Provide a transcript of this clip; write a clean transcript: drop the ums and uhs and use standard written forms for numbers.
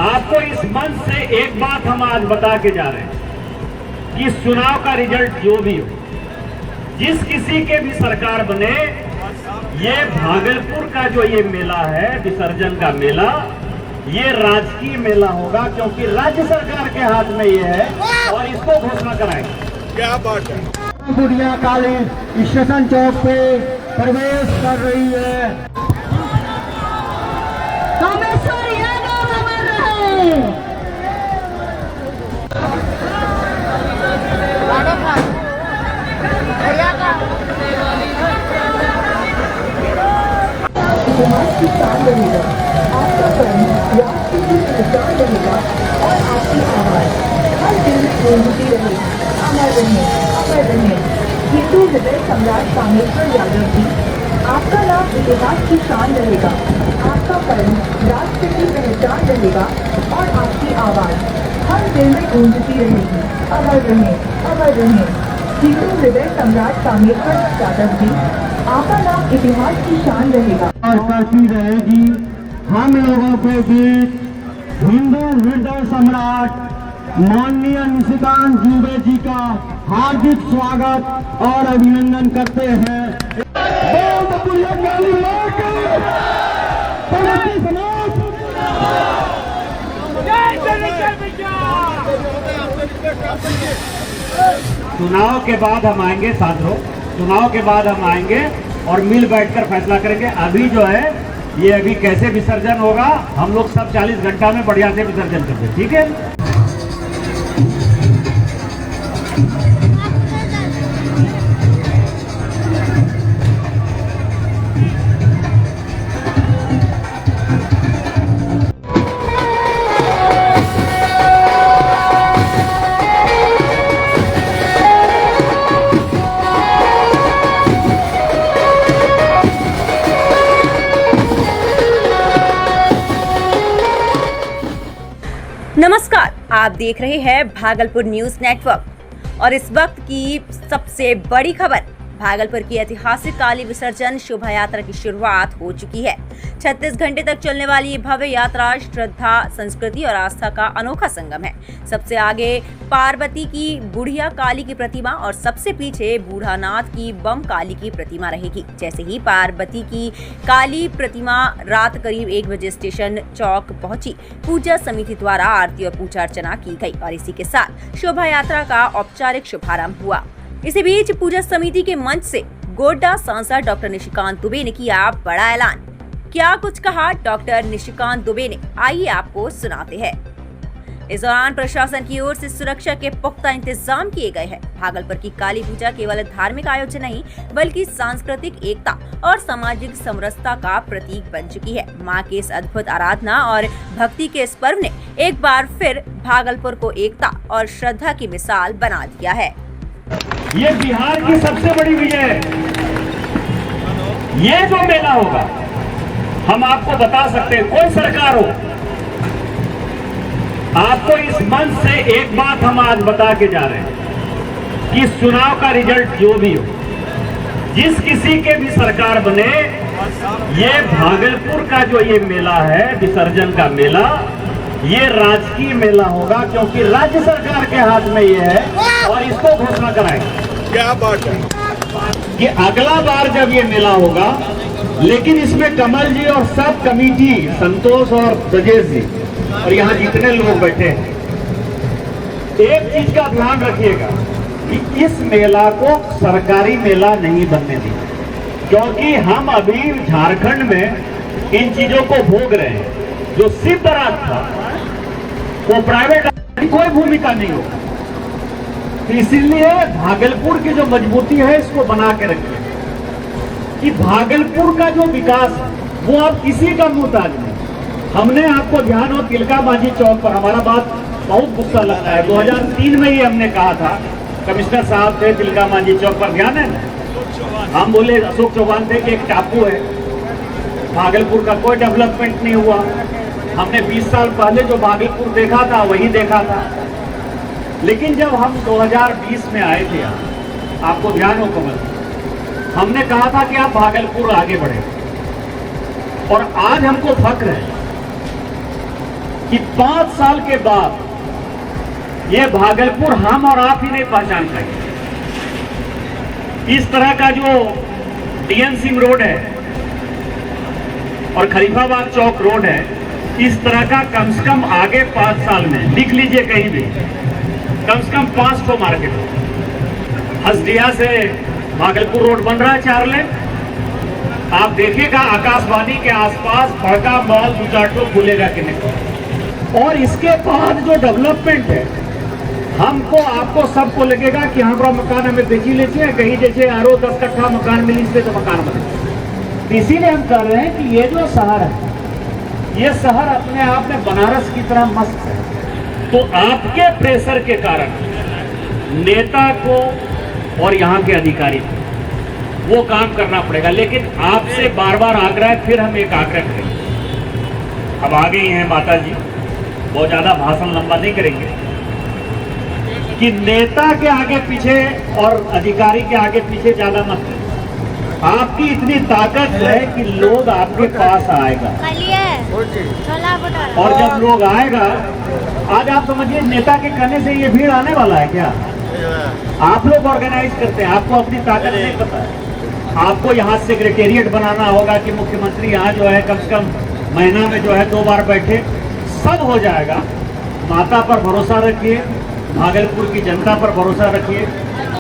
आपको इस मंच से एक बात हम आज बता के जा रहे हैं कि इस चुनाव का रिजल्ट जो भी हो, जिस किसी के भी सरकार बने, ये भागलपुर का जो ये मेला है, विसर्जन का मेला, ये राजकीय मेला होगा, क्योंकि राज्य सरकार के हाथ में ये है और इसको घोषणा कराएंगे। क्या बात है। बुढ़िया काली स्टेशन चौक पे प्रवेश कर रही है। आपका कर्म राष्ट्र की पहचान रहेगा और आपकी आवाज हर दिल में गूंजती रहेगी। अमर रहे, अमर रहे हिंदू हृदय सम्राट कामेश्वर यादव जी। आपका नाम इतिहास की शान रहेगा, आपका कर्म राष्ट्र की पहचान रहेगा और आपकी आवाज हर दिल में गूंजती रहेगी। अमर रहे, अमर रहे हिंदू हृदय सम्राट कामेश्वर यादव जी। आपका नाम इतिहास की शान रहेगा और करती रहेगी। हम लोगों के बीच हिंदू हृदय सम्राट माननीय निशिकांत दुबे जी का हार्दिक स्वागत और अभिनंदन करते हैं। चुनाव के बाद हम आएंगे साथियों, चुनाव के बाद हम आएंगे और मिल बैठकर फैसला करेंगे। अभी जो है ये अभी कैसे विसर्जन होगा, हम लोग सब 40 घंटा में बढ़िया से विसर्जन करते हैं, ठीक है। नमस्कार, आप देख रहे हैं भागलपुर न्यूज नेटवर्क और इस वक्त की सबसे बड़ी खबर। भागलपुर की ऐतिहासिक काली विसर्जन शोभा यात्रा की शुरुआत हो चुकी है। 36 घंटे तक चलने वाली ये भव्य यात्रा श्रद्धा, संस्कृति और आस्था का अनोखा संगम है। सबसे आगे पार्वती की बुढ़िया काली की प्रतिमा और सबसे पीछे बूढ़ानाथ की बम काली की प्रतिमा रहेगी। जैसे ही पार्वती की काली प्रतिमा रात करीब 1 बजे स्टेशन चौक पहुंची, पूजा समिति द्वारा आरती और पूजा अर्चना की गई और इसी के साथ शोभा यात्रा का औपचारिक शुभारंभ हुआ। इसी बीच पूजा समिति के मंच से गोड्डा सांसद डॉक्टर निशिकांत दुबे ने किया बड़ा ऐलान। क्या कुछ कहा डॉक्टर निशिकांत दुबे ने, आइए आपको सुनाते हैं। इस दौरान प्रशासन की ओर से सुरक्षा के पुख्ता इंतजाम किए गए हैं। भागलपुर की काली पूजा केवल धार्मिक आयोजन नहीं, बल्कि सांस्कृतिक एकता और सामाजिक समरसता का प्रतीक बन चुकी है। मां की इस अद्भुत आराधना और भक्ति के इस पर्व ने एक बार फिर भागलपुर को एकता और श्रद्धा की मिसाल बना दिया है। ये बिहार की सबसे बड़ी विजय है। ये जो मेला होगा, हम आपको बता सकते हैं, कोई सरकार हो, आपको इस मंच से एक बात हम आज बता के जा रहे हैं कि इस चुनाव का रिजल्ट जो भी हो, जिस किसी के भी सरकार बने, ये भागलपुर का जो ये मेला है, विसर्जन का मेला, ये राजकीय मेला होगा, क्योंकि राज्य सरकार के हाथ में ये है और इसको घोषणा कराएंगे। क्या बात है कि अगला बार जब ये मेला होगा, लेकिन इसमें कमल जी और सब कमेटी, संतोष और ब्रजेश जी और यहाँ जितने लोग बैठे हैं, एक चीज का ध्यान रखिएगा कि इस मेला को सरकारी मेला नहीं बनने देंगे, क्योंकि हम अभी झारखंड में इन चीजों को भोग रहे हैं। जो शिव बारात था वो प्राइवेट कोई भूमिका नहीं होगा, तो इसीलिए भागलपुर की जो मजबूती है इसको बना के रखिए कि भागलपुर का जो विकास है वो अब किसी का मुहताज नहीं। हमने आपको ध्यान हो, तिलका मांझी चौक पर हमारा बात बहुत गुस्सा लगता है, 2003 में ही हमने कहा था, कमिश्नर साहब थे तिलका मांझी चौक पर, ध्यान है ना, हम बोले अशोक चौहान थे कि एक टापू है, भागलपुर का कोई डेवलपमेंट नहीं हुआ। हमने 20 साल पहले जो भागलपुर देखा था वही देखा था। लेकिन जब हम 2020 में आए थे, आपको ध्यान हो कमल, हमने कहा था कि आप भागलपुर आगे बढ़े, और आज हमको फक्र है कि 5 साल के बाद ये भागलपुर हम और आप ही नहीं पहचान पाएंगे। इस तरह का जो डीएन सिंह रोड है और खलीफाबाद चौक रोड है, इस तरह का कम से कम आगे 5 साल में लिख लीजिए कहीं भी, कम से कम 5 ठो मार्केट हो। हसदिया से भागलपुर रोड बन रहा है 4 लेन। आप देखिएगा आकाशवाणी के आसपास बड़का मॉल 2-4 ठो खुलेगा कि नहीं। और इसके बाद जो डेवलपमेंट है, हमको आपको सबको लगेगा कि हमारा मकान हमें बेची लीजिए, कहीं जैसे आरो 10 कट्ठा मकान मिली इससे तो मकान बने। इसीलिए हम कह रहे हैं कि ये जो शहर है, ये शहर अपने आप में बनारस की तरह मस्त है। तो आपके प्रेशर के कारण नेता को और यहाँ के अधिकारी को वो काम करना पड़ेगा। लेकिन आपसे बार बार आग्रह, फिर हम एक आग्रह करेंगे। अब आ गई हैं माता जी, बहुत ज्यादा भाषण लंबा नहीं करेंगे, कि नेता के आगे पीछे और अधिकारी के आगे पीछे ज्यादा मत करें। आपकी इतनी ताकत है कि लोग आपके पास आएगा, और जब लोग आएगा, आज आप समझिए नेता के कहने से ये भीड़ आने वाला है क्या? आप लोग ऑर्गेनाइज करते हैं, आपको अपनी ताकत नहीं पता है। आपको यहाँ सेक्रेटेरिएट बनाना होगा कि मुख्यमंत्री यहाँ जो है कम से कम महीना में जो है 2 बार बैठे, सब हो जाएगा। माता पर भरोसा रखिए, भागलपुर की जनता पर भरोसा रखिए।